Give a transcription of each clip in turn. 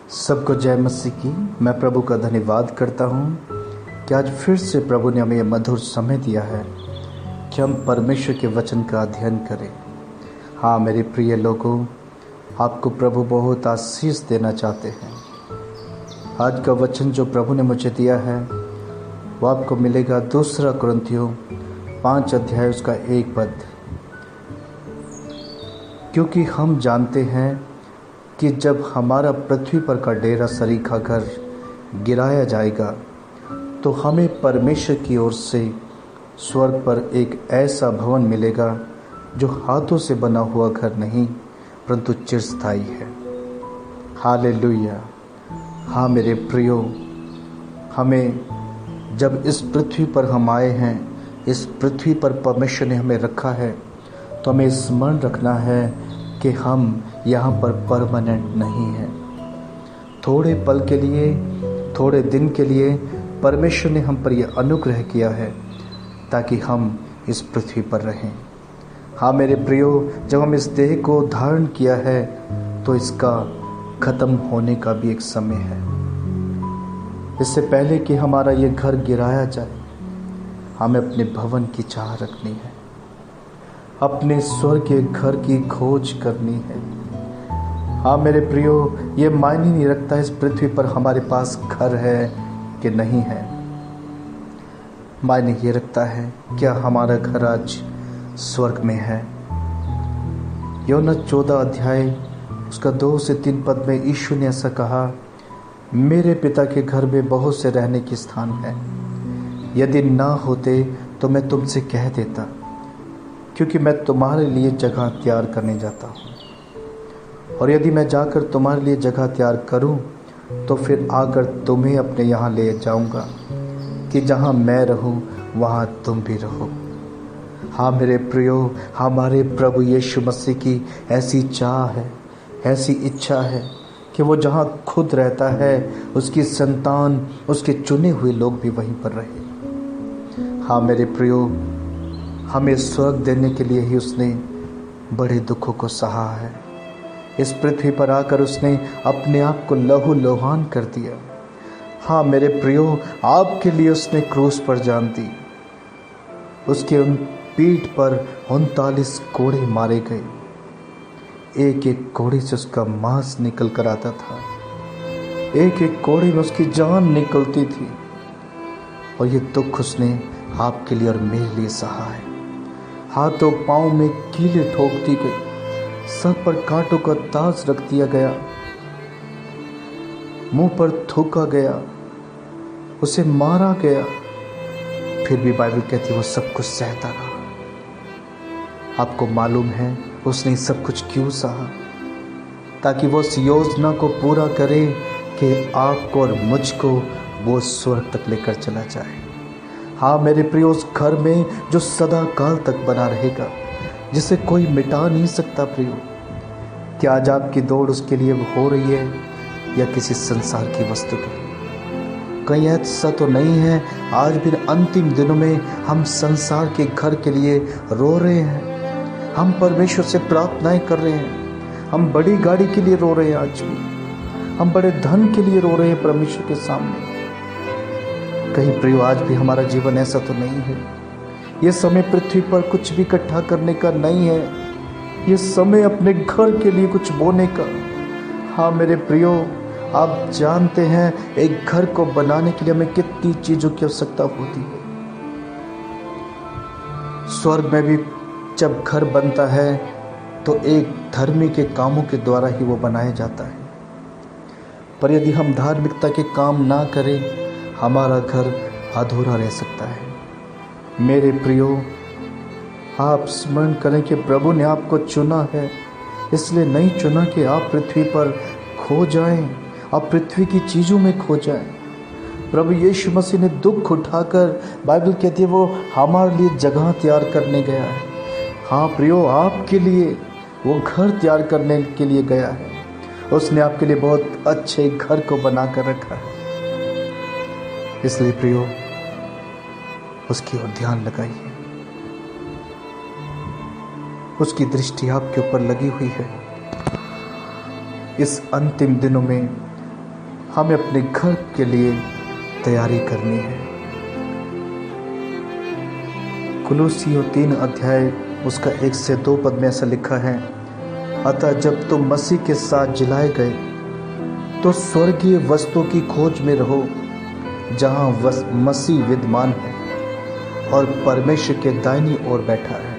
सबको जय मसीह की। मैं प्रभु का धन्यवाद करता हूँ कि आज फिर से प्रभु ने हमें यह मधुर समय दिया है कि हम परमेश्वर के वचन का अध्ययन करें। हाँ मेरे प्रिय लोगों, आपको प्रभु बहुत आशीष देना चाहते हैं। आज का वचन जो प्रभु ने मुझे दिया है वो आपको मिलेगा 2 कुरिन्थियों 5 अध्याय उसका 1 पद। क्योंकि हम जानते हैं कि जब हमारा पृथ्वी पर का डेरा सरीखा घर गिराया जाएगा तो हमें परमेश्वर की ओर से स्वर्ग पर एक ऐसा भवन मिलेगा जो हाथों से बना हुआ घर नहीं परंतु चिरस्थायी है। हालेलुया। हाँ मेरे प्रियो, हमें जब इस पृथ्वी पर हम आए हैं, इस पृथ्वी पर परमेश्वर ने हमें रखा है, तो हमें स्मरण रखना है कि हम यहाँ पर परमानेंट नहीं हैं। थोड़े पल के लिए, थोड़े दिन के लिए परमेश्वर ने हम पर यह अनुग्रह किया है ताकि हम इस पृथ्वी पर रहें। हाँ मेरे प्रियो, जब हम इस देह को धारण किया है तो इसका खत्म होने का भी एक समय है। इससे पहले कि हमारा ये घर गिराया जाए, हमें अपने भवन की चाह रखनी है, अपने स्वर्ग के घर की खोज करनी है। हाँ मेरे प्रियो, ये मायने नहीं रखता इस पृथ्वी पर हमारे पास घर है कि नहीं है। मायने ये रखता है क्या हमारा घर आज स्वर्ग में है। यूहन्ना 14 अध्याय उसका 2 से 3 पद में यीशु ने ऐसा कहा, मेरे पिता के घर में बहुत से रहने के स्थान है। यदि ना होते तो मैं तुमसे कह देता, क्योंकि मैं तुम्हारे लिए जगह तैयार करने जाता हूँ। और यदि मैं जाकर तुम्हारे लिए जगह तैयार करूँ तो फिर आकर तुम्हें अपने यहाँ ले जाऊँगा कि जहाँ मैं रहूँ वहाँ तुम भी रहो। हाँ मेरे प्रियो, हमारे प्रभु यीशु मसीह की ऐसी चाह है, ऐसी इच्छा है कि वो जहाँ खुद रहता है उसकी संतान, उसके चुने हुए लोग भी वहीं पर रहे। हाँ मेरे प्रियो, हमें स्वर्ग देने के लिए ही उसने बड़े दुखों को सहा है। इस पृथ्वी पर आकर उसने अपने आप को लहू लुहान कर दिया। हाँ मेरे प्रियो, आपके लिए उसने क्रूस पर जान दी। उसके उन पीठ पर 39 कोड़े मारे गए। एक एक कोड़े से उसका मांस निकल कर आता था, एक एक कोड़े में उसकी जान निकलती थी। और ये दुख उसने आपके लिए और मेरे लिए सहा है। हाथों पाँव में कीलें ठोक दी गई, सर पर कांटों का ताज रख दिया गया, मुंह पर थूका गया, उसे मारा गया। फिर भी बाइबल कहती है वो सब कुछ सहता रहा। आपको मालूम है उसने सब कुछ क्यों सहा? ताकि वो उस योजना को पूरा करे कि आपको और मुझको वो स्वर्ग तक लेकर चला जाए। हाँ मेरे प्रियो, उस घर में जो सदा काल तक बना रहेगा, जिसे कोई मिटा नहीं सकता। प्रियो, क्या आज आपकी दौड़ उसके लिए हो रही है या किसी संसार की वस्तु के लिए? कहीं ऐसा तो नहीं है आज भी अंतिम दिनों में हम संसार के घर के लिए रो रहे हैं, हम परमेश्वर से प्रार्थनाएं कर रहे हैं, हम बड़ी गाड़ी के लिए रो रहे हैं, आज भी हम बड़े धन के लिए रो रहे हैं परमेश्वर के सामने। कहीं प्रियो आज भी हमारा जीवन ऐसा तो नहीं है। ये समय पृथ्वी पर कुछ भी इकट्ठा करने का नहीं है, ये समय अपने घर के लिए कुछ बोने का। हाँ मेरे प्रियो, आप जानते हैं एक घर को बनाने के लिए हमें कितनी चीजों की आवश्यकता होती है। स्वर्ग में भी जब घर बनता है तो एक धर्मी के कामों के द्वारा ही वो बनाया जाता है। पर यदि हम धार्मिकता के काम ना करें, हमारा घर अधूरा रह सकता है। मेरे प्रियो, आप स्मरण करें कि प्रभु ने आपको चुना है, इसलिए नहीं चुना कि आप पृथ्वी पर खो जाएं, आप पृथ्वी की चीज़ों में खो जाएं। प्रभु यीशु मसीह ने दुख उठाकर, बाइबल कहती है वो हमारे लिए जगह तैयार करने गया है। हाँ प्रियो, आपके लिए वो घर तैयार करने के लिए गया है। उसने आपके लिए बहुत अच्छे घर को बना कर रखा है। इसलिए प्रियो, उसकी ओर ध्यान लगाइए, उसकी दृष्टि आपके ऊपर लगी हुई है। इस अंतिम दिनों में हमें अपने घर के लिए तैयारी करनी है। कुलुस्सियों 3 अध्याय उसका 1 से 2 पद में ऐसा लिखा है, अतः जब तुम मसीह के साथ जिलाए गए तो स्वर्गीय वस्तु की खोज में रहो, जहाँ मसीह विद्यमान है और परमेश्वर के दाहिनी ओर बैठा है।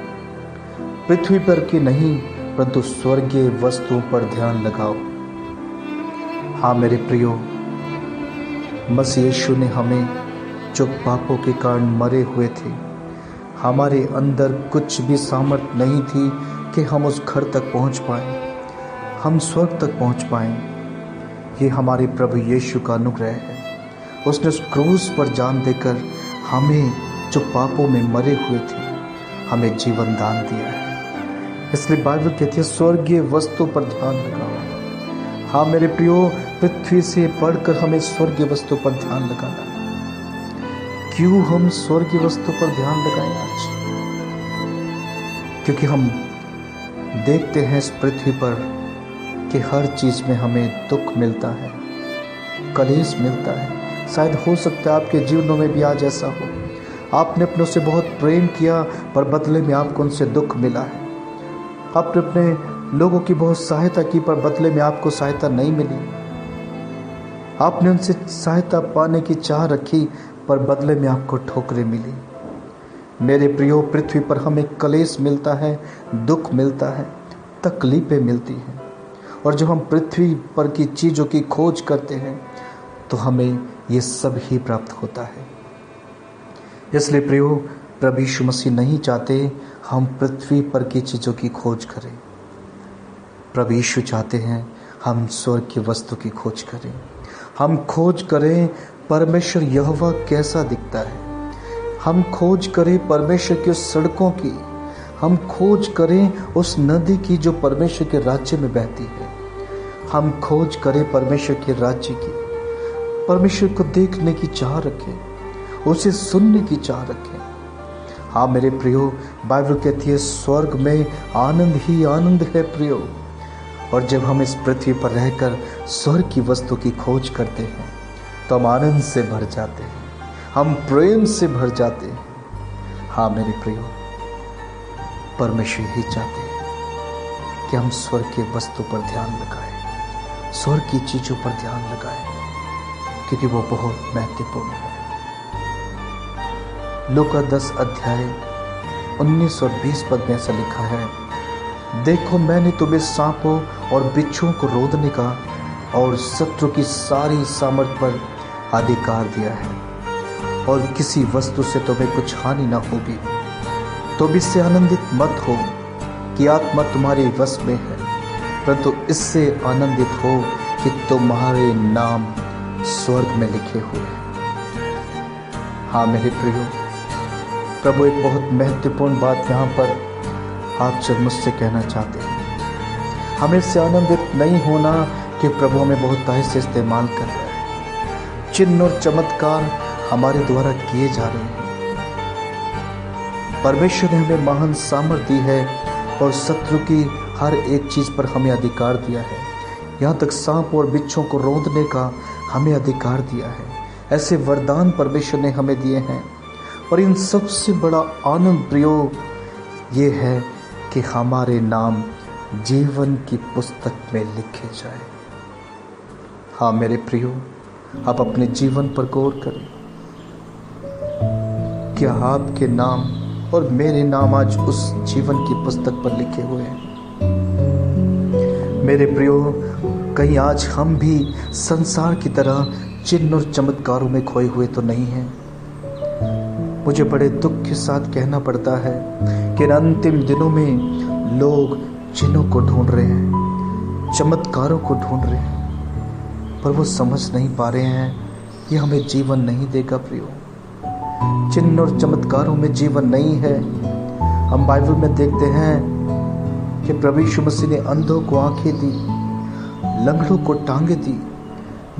पृथ्वी पर की नहीं परंतु स्वर्गीय वस्तुओं पर ध्यान लगाओ। हाँ मेरे प्रियो, मसीह यीशु ने हमें जो पापों के कारण मरे हुए थे, हमारे अंदर कुछ भी सामर्थ्य नहीं थी कि हम उस घर तक पहुंच पाएं, हम स्वर्ग तक पहुंच पाएं। ये हमारे प्रभु यीशु का अनुग्रह है। उसने उस क्रूस पर जान देकर हमें जो पापों में मरे हुए थे, हमें जीवन दान दिया है। इसलिए बाइबल कहती है स्वर्गीय वस्तु पर ध्यान लगाओ। हाँ मेरे प्रियो, पृथ्वी से बढ़कर हमें स्वर्गीय वस्तु पर ध्यान लगाना है। क्यों हम स्वर्गीय वस्तु पर ध्यान लगाएं आज? क्योंकि हम देखते हैं इस पृथ्वी पर कि हर चीज़ में हमें दुख मिलता है, कलेश मिलता है। शायद हो सकता है आपके जीवनों में भी आज ऐसा हो। आपने अपनों से बहुत प्रेम किया पर बदले में आपको उनसे दुख मिला है। आपने अपने लोगों की बहुत सहायता की पर बदले में आपको सहायता नहीं मिली। आपने उनसे सहायता पाने की चाह रखी पर बदले में आपको ठोकरें मिली। मेरे प्रियो, पृथ्वी पर हमें कलेश मिलता है, दुख मिलता है, तकलीफें मिलती हैं। और जब हम पृथ्वी पर की चीज़ों की खोज करते हैं तो हमें ये सब ही प्राप्त होता है। इसलिए प्रियो, प्रभु यीशु मसीह नहीं चाहते हम पृथ्वी पर की चीज़ों की खोज करें। प्रभु यीशु चाहते हैं हम स्वर्ग की वस्तु की खोज करें। हम खोज करें परमेश्वर यहोवा कैसा दिखता है। हम खोज करें परमेश्वर की उस सड़कों की। हम खोज करें उस नदी की जो परमेश्वर के राज्य में बहती है। हम खोज करें परमेश्वर के राज्य की। परमेश्वर को देखने की चाह रखें, उसे सुनने की चाह रखें। हाँ मेरे प्रियो, बाइबल कहती है स्वर्ग में आनंद ही आनंद है प्रियो। और जब हम इस पृथ्वी पर रहकर स्वर्ग की वस्तु की खोज करते हैं तो हम आनंद से भर जाते हैं, हम प्रेम से भर जाते हैं। हाँ मेरे प्रियो, परमेश्वर ही चाहते हैं कि हम स्वर्ग की वस्तु पर ध्यान लगाएं, स्वर्ग की चीज़ों पर ध्यान लगाएं, क्योंकि वो बहुत महत्वपूर्ण है। लूका 10 अध्याय 19 और 20 पद में ऐसा लिखा है, देखो मैंने तुम्हें सांपों और बिच्छुओं को रोदने का और शत्रु की सारी सामर्थ पर अधिकार दिया है, और किसी वस्तु से तुम्हें कुछ हानि न होगी। तो इससे आनंदित मत हो कि आत्मा तुम्हारे वश में है, परंतु इससे आनंदित हो कि तुम्हारे नाम स्वर्ग में लिखे हुए हैं। हाँ मेरे प्रियो, प्रभु एक बहुत महत्वपूर्ण बात यहाँ पर आपसे मुझसे कहना चाहते हैं। हमें इससे आनंदित नहीं होना कि प्रभु हमें बहुत तरह से इस्तेमाल कर रहा है। चिन्ह और चमत्कार हमारे द्वारा किए जा रहे हैं। परमेश्वर ने हमें महान सामर्थ्य दी है और शत्रु की हर एक चीज़ पर हमें अधिकार दिया है। यहाँ तक सांप और बिच्छों को रोंदने का हमें अधिकार दिया है। ऐसे वरदान परमेश्वर ने हमें दिए हैं। और इन सबसे बड़ा आनंद प्रियो ये है कि हमारे नाम जीवन की पुस्तक में लिखे जाए। हाँ मेरे प्रियो, आप अपने जीवन पर गौर करें। क्या आपके नाम और मेरे नाम आज उस जीवन की पुस्तक पर लिखे हुए हैं? मेरे प्रियो, कहीं आज हम भी संसार की तरह चिन्ह और चमत्कारों में खोए हुए तो नहीं हैं। मुझे बड़े दुख के साथ कहना पड़ता है कि इन अंतिम दिनों में लोग चिन्हों को ढूंढ रहे हैं, चमत्कारों को ढूंढ रहे हैं, पर वो समझ नहीं पा रहे हैं ये हमें जीवन नहीं देगा प्रियो। चिन्ह और चमत्कारों में जीवन नहीं है। हम बाइबल में देखते हैं कि प्रभु यीशु मसीह ने अंधों को आंखें दी, लंगड़ों को टांगे दी,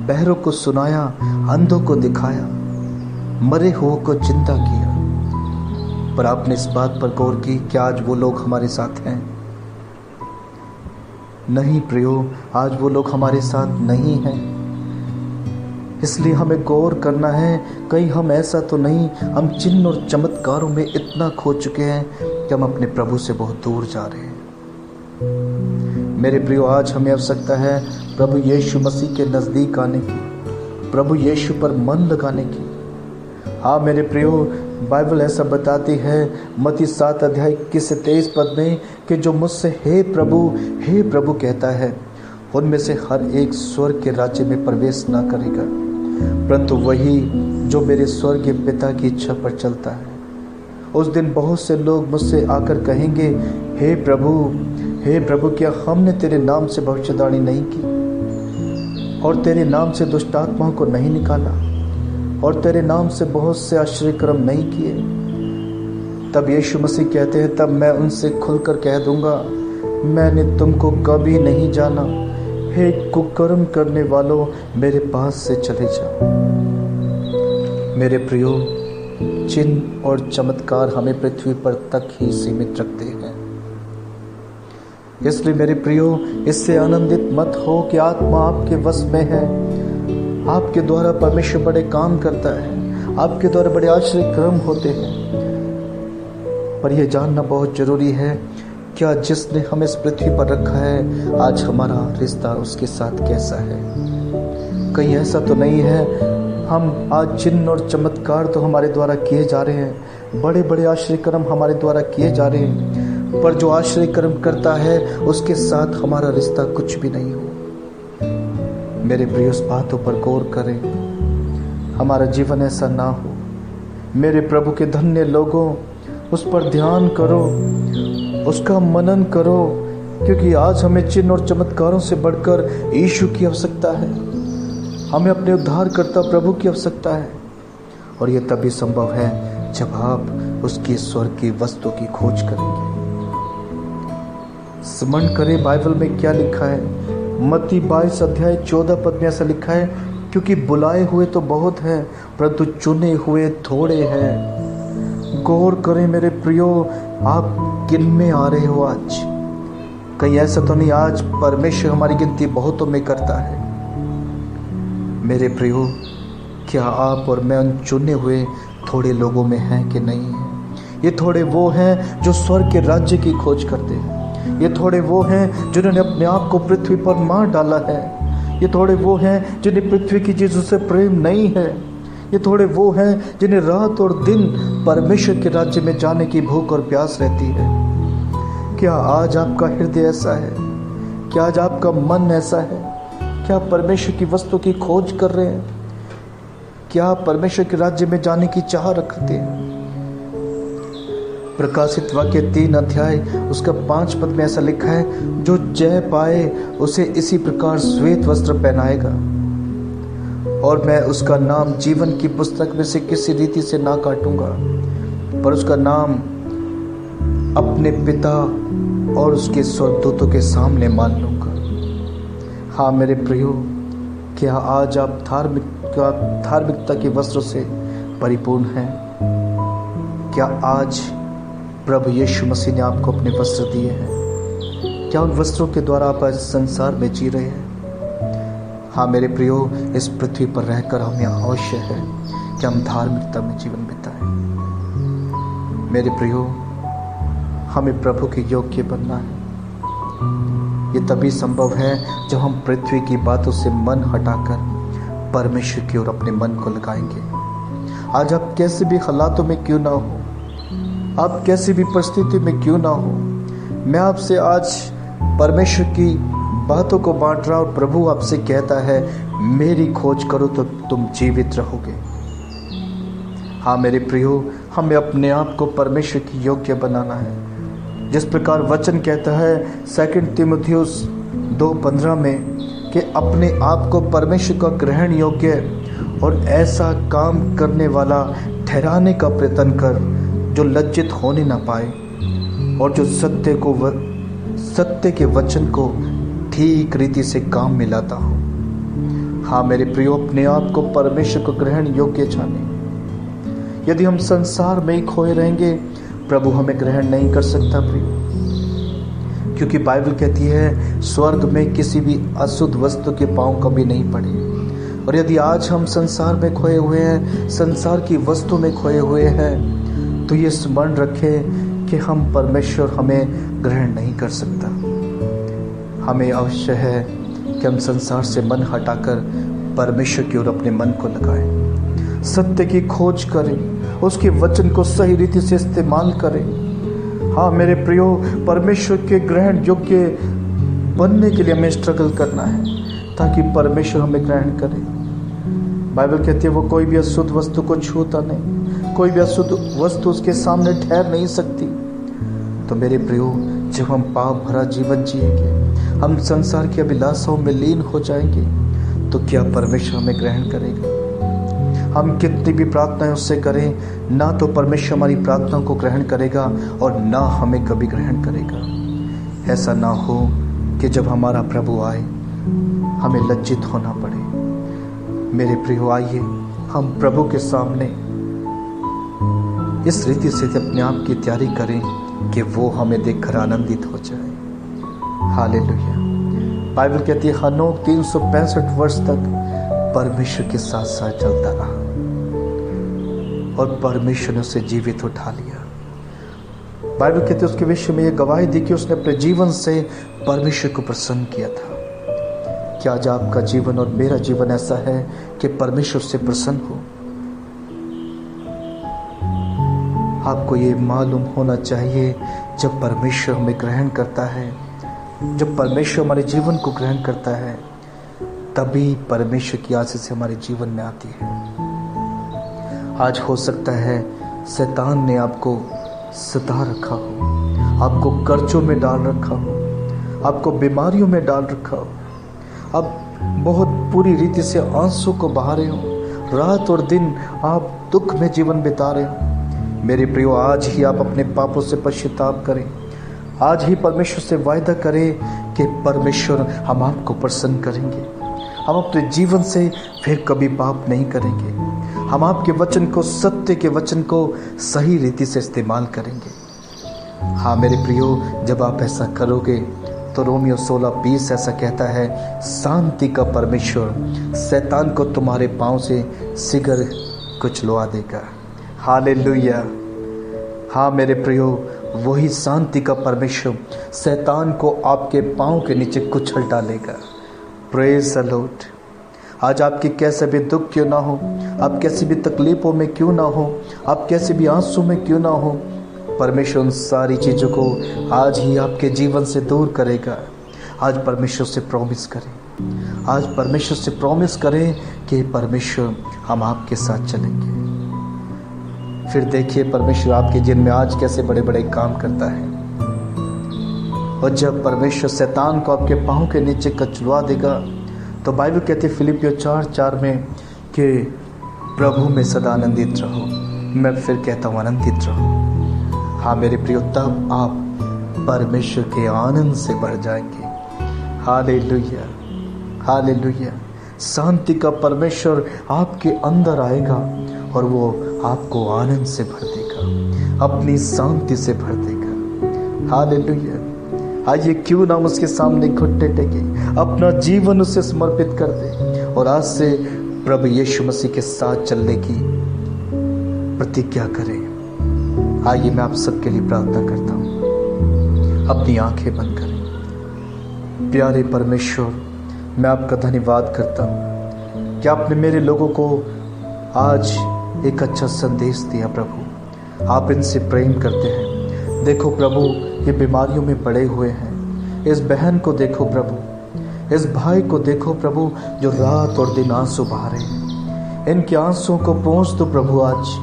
बहरों को सुनाया, अंधों को दिखाया, मरे हुओं को जिंदा किया। पर आपने इस बात पर गौर की कि आज वो लोग हमारे साथ हैं? नहीं प्रियो, आज वो लोग हमारे साथ नहीं हैं। इसलिए हमें गौर करना है, कहीं हम ऐसा तो नहीं, हम चिन्ह और चमत्कारों में इतना खो चुके हैं कि हम अपने प्रभु से बहुत दूर जा रहे हैं। मेरे प्रियो, आज हमें आवश्यकता है प्रभु यीशु मसीह के नज़दीक आने की, प्रभु यीशु पर मन लगाने की। हाँ मेरे प्रियो, बाइबल ऐसा बताती है मत्ती 7 अध्याय 21 से 23 पद में कि जो मुझसे हे प्रभु कहता है, उनमें से हर एक स्वर्ग के राज्य में प्रवेश ना करेगा, परंतु वही जो मेरे स्वर्गीय पिता की इच्छा पर चलता है। उस दिन बहुत से लोग मुझसे आकर कहेंगे, हे प्रभु, क्या हमने तेरे नाम से भविष्यवाणी नहीं की, और तेरे नाम से दुष्ट आत्माओं को नहीं निकाला, और तेरे नाम से बहुत से आश्चर्य कर्म नहीं किए? तब यीशु मसीह कहते हैं, तब मैं उनसे खुलकर कह दूंगा, मैंने तुमको कभी नहीं जाना, हे कुकर्म करने वालों, मेरे पास से चले जाओ। मेरे प्रियो, चिन्ह और चमत्कार हमें पृथ्वी पर तक ही सीमित रखते हैं। इसलिए मेरे प्रियो, इससे आनंदित मत हो कि आत्मा आपके वश में है। आपके द्वारा परमेश्वर बड़े काम करता है, आपके द्वारा बड़े आश्चर्य कर्म होते हैं, पर यह जानना बहुत जरूरी है, क्या जिसने हमें इस पृथ्वी पर रखा है, आज हमारा रिश्ता उसके साथ कैसा है? कहीं ऐसा तो नहीं है हम आज चिन्ह और चमत्कार तो हमारे द्वारा किए जा रहे हैं, बड़े बड़े आश्चर्य कर्म हमारे द्वारा किए जा रहे हैं, पर जो आश्चर्य कर्म करता है उसके साथ हमारा रिश्ता कुछ भी नहीं हो। मेरे प्रिय, उस बातों पर गौर करें, हमारा जीवन ऐसा ना हो। मेरे प्रभु के धन्य लोगों, उस पर ध्यान करो, उसका मनन करो, क्योंकि आज हमें चिन्ह और चमत्कारों से बढ़कर यीशु की आवश्यकता है। हमें अपने उद्धारकर्ता प्रभु की आवश्यकता है, और यह तभी संभव है जब आप उसकी स्वर्ग की वस्तु की खोज करेंगे। स्मरण करें बाइबल में क्या लिखा है। मत्ती 22 अध्याय 14 पद में ऐसा लिखा है, क्योंकि बुलाए हुए तो बहुत हैं, परंतु चुने हुए थोड़े हैं। गौर करें मेरे प्रियो, आप किन में आ रहे हो आज? कहीं ऐसा तो नहीं आज परमेश्वर हमारी गिनती बहुतों में करता है? मेरे प्रियो, क्या आप और मैं उन चुने हुए थोड़े लोगों में हैं कि नहीं है? ये थोड़े वो हैं जो स्वर्ग के राज्य की खोज करते हैं। ये थोड़े वो हैं जिन्होंने अपने आप को पृथ्वी पर मार डाला है। ये थोड़े वो हैं जिन्हें पृथ्वी की चीज़ों से प्रेम नहीं है। ये थोड़े वो हैं जिन्हें रात और दिन परमेश्वर के राज्य में जाने की भूख और प्यास रहती है। क्या आज आपका हृदय ऐसा है? क्या आज आपका मन ऐसा है? क्या आप परमेश्वर की वस्तु की खोज कर रहे हैं? क्या आप परमेश्वर के राज्य में जाने की चाह रखते हैं? प्रकाशित वाक्य 3 अध्याय उसका 5 पद में ऐसा लिखा है, जो जय पाए उसे इसी प्रकार श्वेत वस्त्र पहनाएगा, और मैं उसका नाम जीवन की पुस्तक में से किसी रीति से ना काटूंगा, पर उसका नाम अपने पिता और उसके स्वर्गदूतों के सामने मान लूंगा। हाँ मेरे प्रियो, क्या आज आप धार्मिकता के वस्त्रों से परिपूर्ण हैं? क्या आज प्रभु यीशु मसीह ने आपको अपने वस्त्र दिए हैं? क्या उन वस्त्रों के द्वारा आप आज संसार में जी रहे हैं? हाँ मेरे प्रियो, इस पृथ्वी पर रहकर हमें अवश्य है कि हम धार्मिकता में जीवन बिताएं। मेरे प्रियो, हमें प्रभु के योग्य बनना है। ये तभी संभव है जब हम पृथ्वी की बातों से मन हटाकर परमेश्वर की ओर अपने मन को लगाएंगे। आज आप कैसे भी हालातों में क्यों ना हो, आप कैसी भी परिस्थिति में क्यों ना हो, मैं आपसे आज परमेश्वर की बातों को बांट रहा और प्रभु आपसे कहता है, मेरी खोज करो तो तुम जीवित रहोगे। हाँ मेरे प्रियो, हमें अपने आप को परमेश्वर की योग्य बनाना है। जिस प्रकार वचन कहता है 2 तीमुथियुस 2:15 में कि अपने आप को परमेश्वर का ग्रहण योग्य और ऐसा काम करने वाला ठहराने का प्रयत्न कर जो लज्जित होने ना पाए और जो सत्य के वचन को ठीक रीति से काम में लाता हो। हाँ मेरे प्रियो, अपने आप को परमेश्वर को ग्रहण योग्य जाने। यदि हम संसार में ही खोए रहेंगे, प्रभु हमें ग्रहण नहीं कर सकता प्रियो, क्योंकि बाइबल कहती है स्वर्ग में किसी भी अशुद्ध वस्तु के पांव कभी नहीं पड़े। और यदि आज हम संसार में खोए हुए हैं, संसार की वस्तु में खोए हुए हैं, तो ये स्मरण रखें कि हम परमेश्वर हमें ग्रहण नहीं कर सकता। हमें अवश्य है कि हम संसार से मन हटाकर परमेश्वर की ओर अपने मन को लगाएं, सत्य की खोज करें, उसके वचन को सही रीति से इस्तेमाल करें। हाँ मेरे प्रियो, परमेश्वर के ग्रहण योग्य बनने के लिए हमें स्ट्रगल करना है ताकि परमेश्वर हमें ग्रहण करे। बाइबल कहती है वो कोई भी अशुद्ध वस्तु को छूता नहीं, कोई भी अशुद्ध वस्तु उसके सामने ठहर नहीं सकती। तो मेरे प्रियो, जब हम पाप भरा जीवन जिएंगे, हम संसार की अभिलाषाओं में लीन हो जाएंगे, तो क्या परमेश्वर हमें ग्रहण करेगा? हम कितनी भी प्रार्थनाएं उससे करें, ना तो परमेश्वर हमारी प्रार्थनाओं को ग्रहण करेगा और ना हमें कभी ग्रहण करेगा। ऐसा ना हो कि जब हमारा प्रभु आए हमें लज्जित होना पड़े। मेरे प्रियो, आइए हम प्रभु के सामने इस रीति से अपने आप की तैयारी करें कि वो हमें देखकर आनंदित हो जाए। हालेलुया। बाइबल कहती है हनोक 365 वर्ष तक परमेश्वर के साथ साथ चलता रहा और परमेश्वर ने उसे जीवित उठा लिया। बाइबल कहती है उसके विषय में यह गवाही दी कि उसने अपने जीवन से परमेश्वर को प्रसन्न किया था। क्या आज आपका जीवन और मेरा जीवन ऐसा है कि परमेश्वर से प्रसन्न हो? आपको ये मालूम होना चाहिए, जब परमेश्वर हमें ग्रहण करता है, जब परमेश्वर हमारे जीवन को ग्रहण करता है, तभी परमेश्वर की आशीष हमारे जीवन में आती है। आज हो सकता है शैतान ने आपको सता रखा हो, आपको कर्जों में डाल रखा हो, आपको बीमारियों में डाल रखा हो, आप बहुत पूरी रीति से आंसू को बहा रहे हो, रात और दिन आप दुख में जीवन बिता रहे हो। मेरे प्रियो, आज ही आप अपने पापों से पश्चाताप करें, आज ही परमेश्वर से वायदा करें कि परमेश्वर हम आपको प्रसन्न करेंगे, हम अपने जीवन से फिर कभी पाप नहीं करेंगे, हम आपके वचन को, सत्य के वचन को सही रीति से इस्तेमाल करेंगे। हाँ मेरे प्रियो, जब आप ऐसा करोगे तो रोमियो 16:20 ऐसा कहता है, शांति का परमेश्वर शैतान को तुम्हारे पांव से सिगर कुचलवा देगा। हालेलुया। हाँ मेरे प्रियो, वही शांति का परमेश्वर शैतान को आपके पांव के नीचे कुचल डालेगा। Praise the Lord. आज आपकी कैसे भी दुख क्यों ना हो, आप कैसी भी तकलीफों में क्यों ना हो, आप कैसे भी आंसू में क्यों ना हो, परमेश्वर उन सारी चीज़ों को आज ही आपके जीवन से दूर करेगा। आज परमेश्वर से प्रॉमिस करें, आज परमेश्वर से प्रॉमिस करें कि परमेश्वर हम आपके साथ चलेंगे। फिर देखिए परमेश्वर आपके जीवन में आज कैसे बड़े बड़े काम करता है। और जब परमेश्वर शैतान को आपके पाँव के नीचे कचलवा देगा, तो बाइबल कहती है फिलिपियों 4:4 में कि प्रभु में सदा आनंदित रहो। मैं फिर कहता हूँ आनंदित रहो। हाँ मेरे प्रियो, तब आप परमेश्वर के आनंद से भर जाएंगे। Hallelujah, hallelujah. शांति का परमेश्वर आपके अंदर आएगा और वो आपको आनंद से भर देगा, अपनी शांति से भर देगा। हालेलुया। आइए क्यों ना उसके सामने घुटने टेके, अपना जीवन उसे समर्पित कर दे और आज से प्रभु यीशु मसीह के साथ चलने की प्रतिज्ञा करें। आइए मैं आप सबके लिए प्रार्थना करता हूँ। अपनी आंखें बंद करें। प्यारे परमेश्वर, मैं आपका धन्यवाद करता हूँ कि आपने मेरे लोगों को आज एक अच्छा संदेश दिया। प्रभु, आप इनसे प्रेम करते हैं। देखो प्रभु, ये बीमारियों में पड़े हुए हैं। इस बहन को देखो प्रभु, इस भाई को देखो प्रभु, जो रात और दिन आंसू बहा रहे हैं। इनके आंसुओं को पहुँच दो प्रभु, आज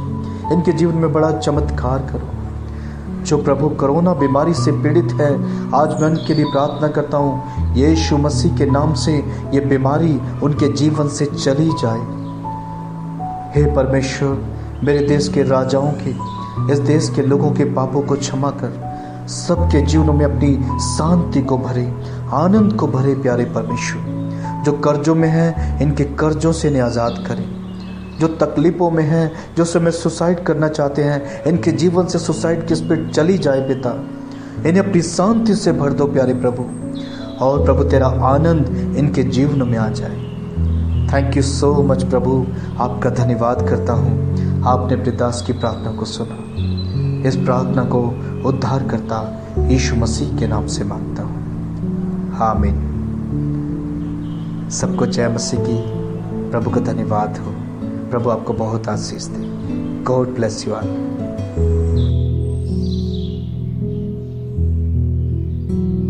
इनके जीवन में बड़ा चमत्कार करो। जो प्रभु कोरोना बीमारी से पीड़ित है, आज मैं उनके लिए प्रार्थना करता हूँ, यीशु मसीह के नाम से ये बीमारी उनके जीवन से चली जाए। हे परमेश्वर, मेरे देश के राजाओं के, इस देश के लोगों के पापों को क्षमा कर, सबके जीवनों में अपनी शांति को भरे, आनंद को भरे। प्यारे परमेश्वर, जो कर्जों में है इनके कर्जों से इन्हें आज़ाद करें। जो तकलीफ़ों में हैं, जो समय सुसाइड करना चाहते हैं, इनके जीवन से सुसाइड की स्पिरिट चली जाए पिता। इन्हें अपनी शांति से भर दो प्यारे प्रभु, और प्रभु तेरा आनंद इनके जीवन में आ जाए। थैंक यू सो मच प्रभु, आपका धन्यवाद करता हूँ। आपने अपने दास की प्रार्थना को सुना। इस प्रार्थना को उद्धारकर्ता यीशु मसीह के नाम से मांगता हूँ, आमीन। सबको जय मसीह की। प्रभु का धन्यवाद हो। प्रभु आपको बहुत आशीष दे। God bless you all.